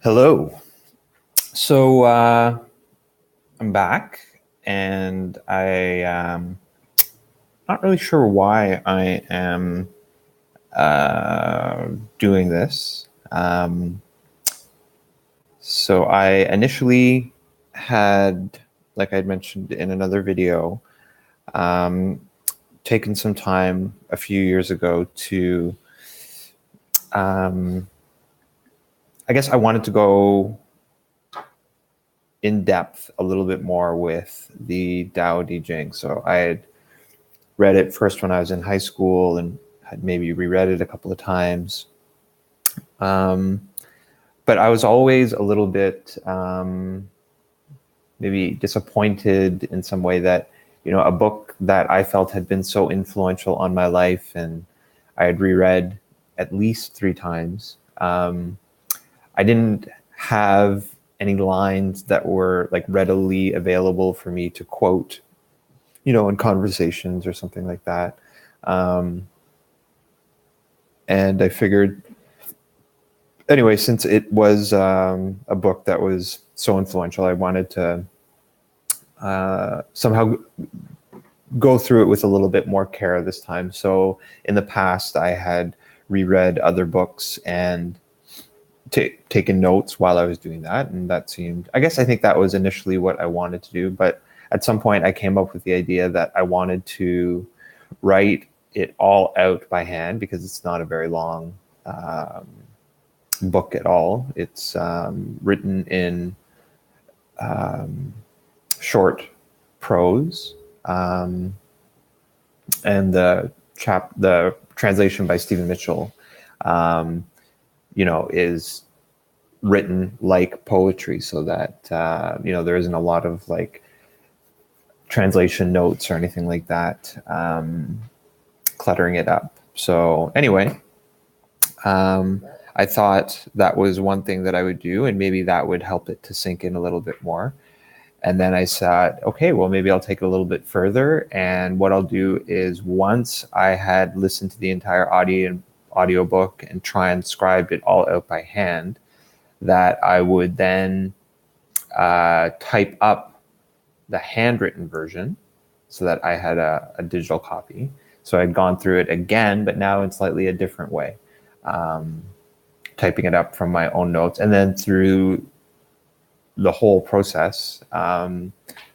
Hello. So I'm back, and I not really sure why I am doing this. So I initially had, like I'd mentioned in another video, um, taken some time a few years ago to, um, I guess I wanted to go in depth a little bit more with the Tao Te Ching. So I had read it first when I was in high school and had maybe reread it a couple of times. Um, but I was always a little bit maybe disappointed in some way that, a book that I felt had been so influential on my life and I had reread at least 3 times. I didn't have any lines that were like readily available for me to quote, in conversations or something like that. And I figured, anyway, since it was a book that was so influential, I wanted to somehow go through it with a little bit more care this time. So in the past, I had reread other books and taken notes while I was doing that. And that seemed, I think that was initially what I wanted to do. But at some point, I came up with the idea that I wanted to write it all out by hand because it's not a very long book at all. It's written in short prose, and the translation by Stephen Mitchell, is written like poetry, so that there isn't a lot of like translation notes or anything like that cluttering it up. So anyway, I thought that was one thing that I would do, and maybe that would help it to sink in a little bit more. And then I said, okay, well, maybe I'll take it a little bit further. And what I'll do is, once I had listened to the entire audiobook and transcribed it all out by hand, that I would then type up the handwritten version so that I had a digital copy. So I'd gone through it again, but now in slightly a different way, typing it up from my own notes, and then through the whole process,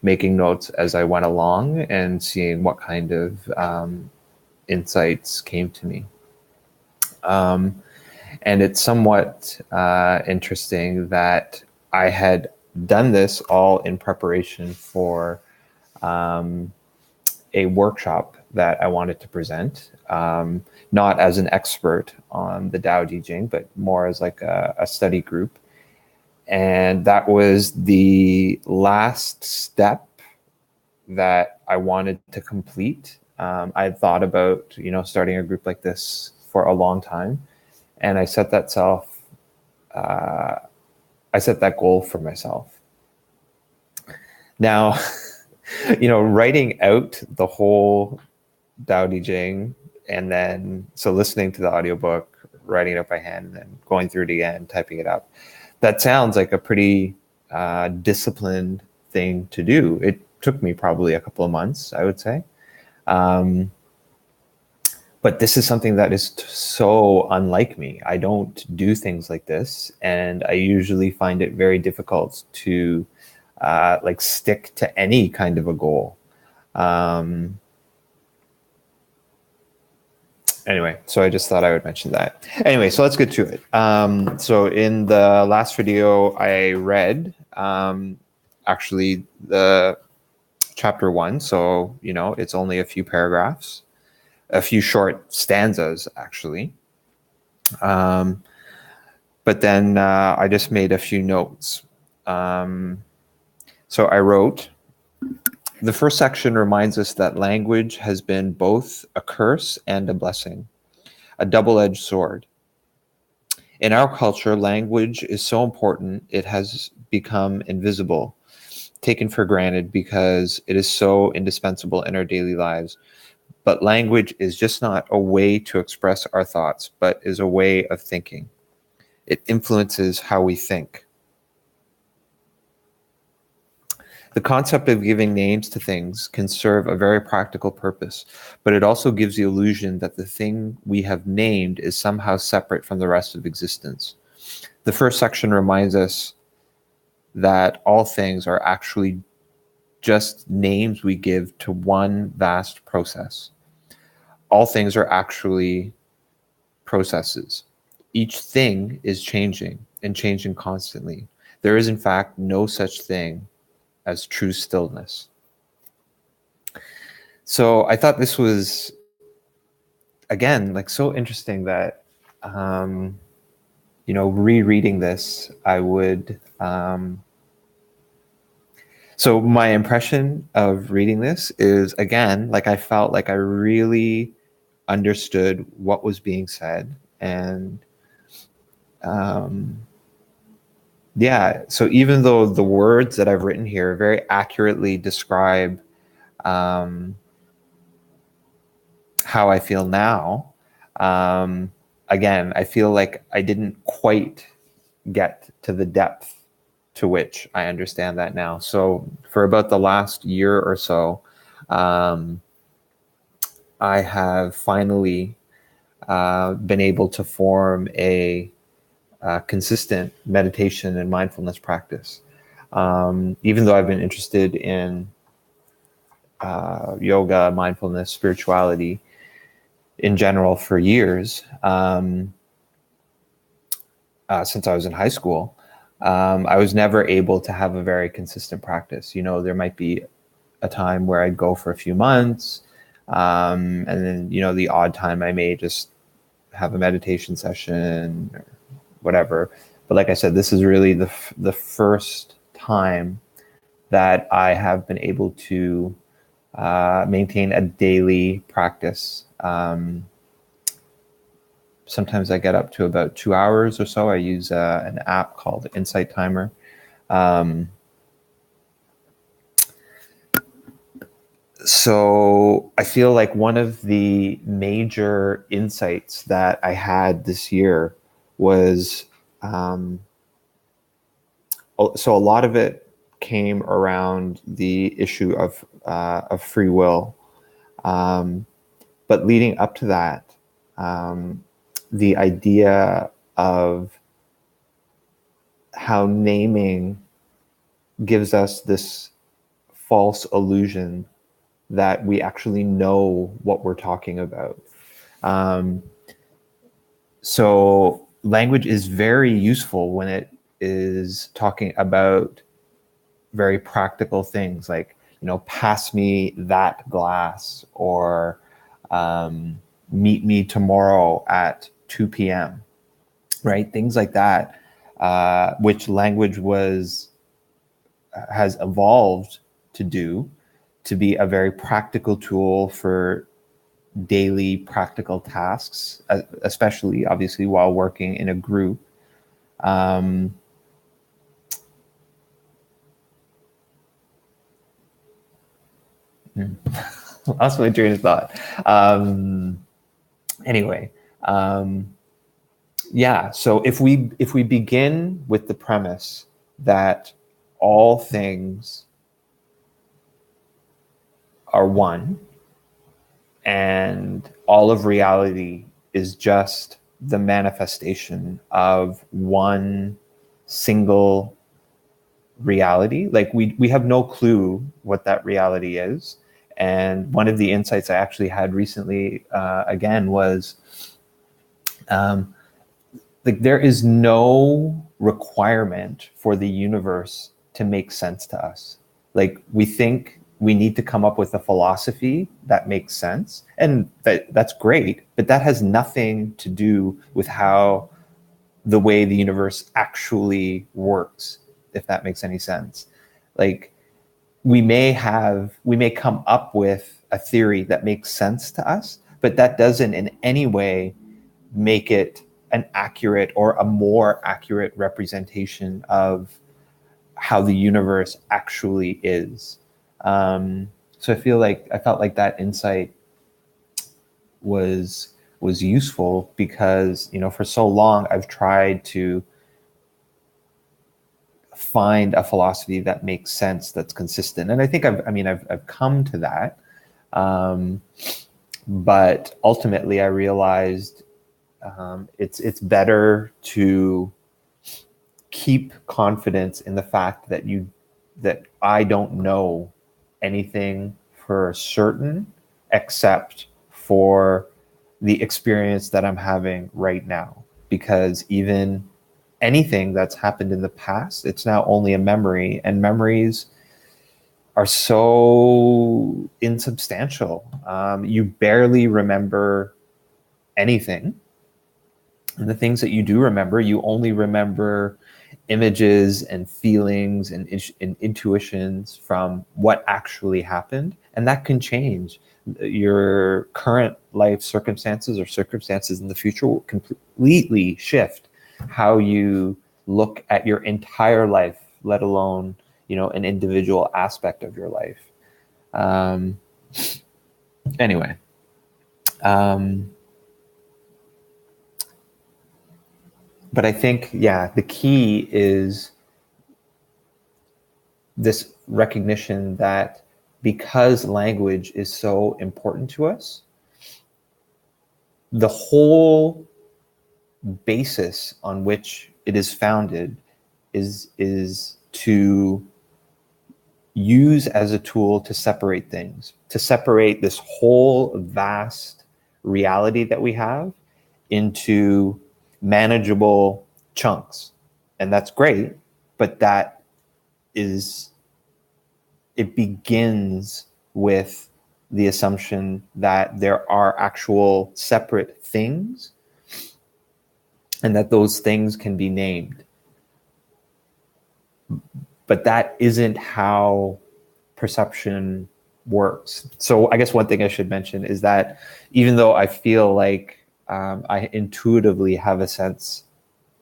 making notes as I went along and seeing what kind of insights came to me. And it's somewhat interesting that I had done this all in preparation for a workshop that I wanted to present, not as an expert on the Tao Te Ching, but more as like a study group. And that was the last step that I wanted to complete. I had thought about, starting a group like this for a long time, and I set that goal for myself. Now, writing out the whole Tao Te Ching, and then listening to the audiobook, writing it up by hand, and then going through it again, typing it up. That sounds like a pretty disciplined thing to do. It took me probably a couple of months, I would say. But this is something that is so unlike me. I don't do things like this, and I usually find it very difficult to stick to any kind of a goal. Anyway, so I just thought I would mention that. Anyway, so let's get to it. So in the last video, I read actually the chapter 1. So, it's only a few paragraphs, a few short stanzas, actually. But then I just made a few notes. So I wrote, the first section reminds us that language has been both a curse and a blessing, a double-edged sword. In our culture, language is so important it has become invisible, taken for granted because it is so indispensable in our daily lives. But language is just not a way to express our thoughts, but is a way of thinking. It influences how we think. The concept of giving names to things can serve a very practical purpose, but it also gives the illusion that the thing we have named is somehow separate from the rest of existence. The first section reminds us that all things are actually just names we give to one vast process. All things are actually processes. Each thing is changing and changing constantly. There is, in fact, no such thing as true stillness. So I thought this was, again, like so interesting that, rereading this, I would. So my impression of reading this is, again, like I felt like I really understood what was being said. And yeah, so even though the words that I've written here very accurately describe how I feel now, again, I feel like I didn't quite get to the depth to which I understand that now. So for about the last year or so, I have finally been able to form a consistent meditation and mindfulness practice. Even though I've been interested in yoga, mindfulness, spirituality in general for years, since I was in high school, I was never able to have a very consistent practice. There might be a time where I'd go for a few months, and then, the odd time I may just have a meditation session or whatever. But like I said, this is really the first time that I have been able to maintain a daily practice. Sometimes I get up to about 2 hours or so. I use an app called Insight Timer. So I feel like one of the major insights that I had this year was, so a lot of it came around the issue of free will. But leading up to that, the idea of how naming gives us this false illusion that we actually know what we're talking about. So language is very useful when it is talking about very practical things like, pass me that glass, or meet me tomorrow at 2 p.m., right? Things like that, which language has evolved to do, to be a very practical tool for daily practical tasks, especially obviously while working in a group. Lost my train of thought. Anyway, yeah. So if we begin with the premise that all things are one, and all of reality is just the manifestation of one single reality, like we have no clue what that reality is. And one of the insights I actually had recently, again, was like there is no requirement for the universe to make sense to us. Like we think we need to come up with a philosophy that makes sense, and that's great, but that has nothing to do with how the way the universe actually works, if that makes any sense. Like we may come up with a theory that makes sense to us, but that doesn't in any way make it an accurate or a more accurate representation of how the universe actually is. So I felt like that insight was was useful because, for so long I've tried to find a philosophy that makes sense, that's consistent. And I think I've come to that. But ultimately I realized it's better to keep confidence in the fact that I don't know anything for certain except for the experience that I'm having right now. Because even anything that's happened in the past, it's now only a memory, and memories are so insubstantial. You barely remember anything. And the things that you do remember, you only remember images and feelings and intuitions from what actually happened. And that can change. Your current life circumstances or circumstances in the future will completely shift how you look at your entire life, let alone, an individual aspect of your life. Anyway, but I think, the key is this recognition that because language is so important to us, the whole basis on which it is founded is to use as a tool to separate things, to separate this whole vast reality that we have into manageable chunks. And that's great, but it begins with the assumption that there are actual separate things and that those things can be named. But that isn't how perception works. So I guess one thing I should mention is that even though I feel like I intuitively have a sense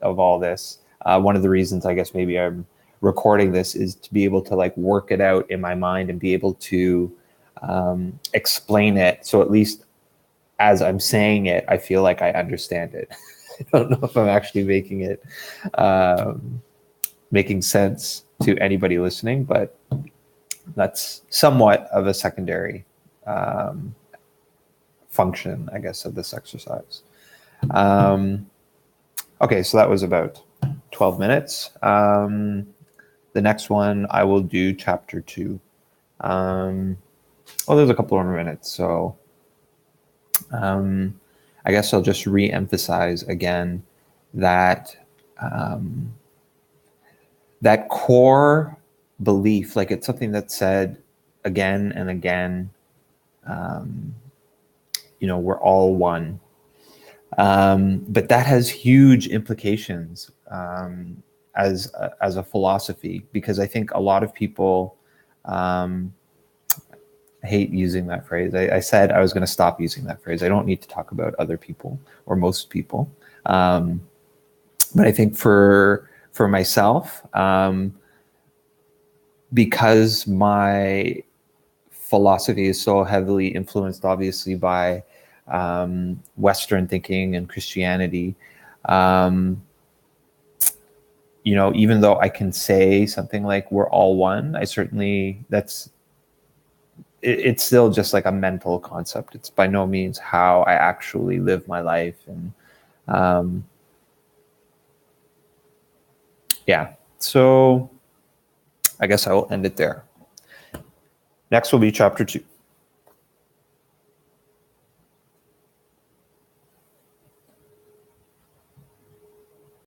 of all this, one of the reasons I guess maybe I'm recording this is to be able to work it out in my mind and be able to explain it. So at least as I'm saying it, I feel like I understand it. I don't know if I'm actually making sense to anybody listening, but that's somewhat of a secondary function, I guess, of this exercise. Okay, so that was about 12 minutes. The next one, I will do chapter 2. There's a couple more minutes, so I guess I'll just re-emphasize again that that core belief, it's something that's said again and again, we're all one. But that has huge implications as a philosophy, because I think a lot of people, I hate using that phrase. I said I was going to stop using that phrase. I don't need to talk about other people or most people. But I think for myself, because my philosophy is so heavily influenced, obviously, by Western thinking and Christianity, even though I can say something like we're all one, it's still just like a mental concept. It's by no means how I actually live my life. And so I guess I will end it there. Next will be chapter 2.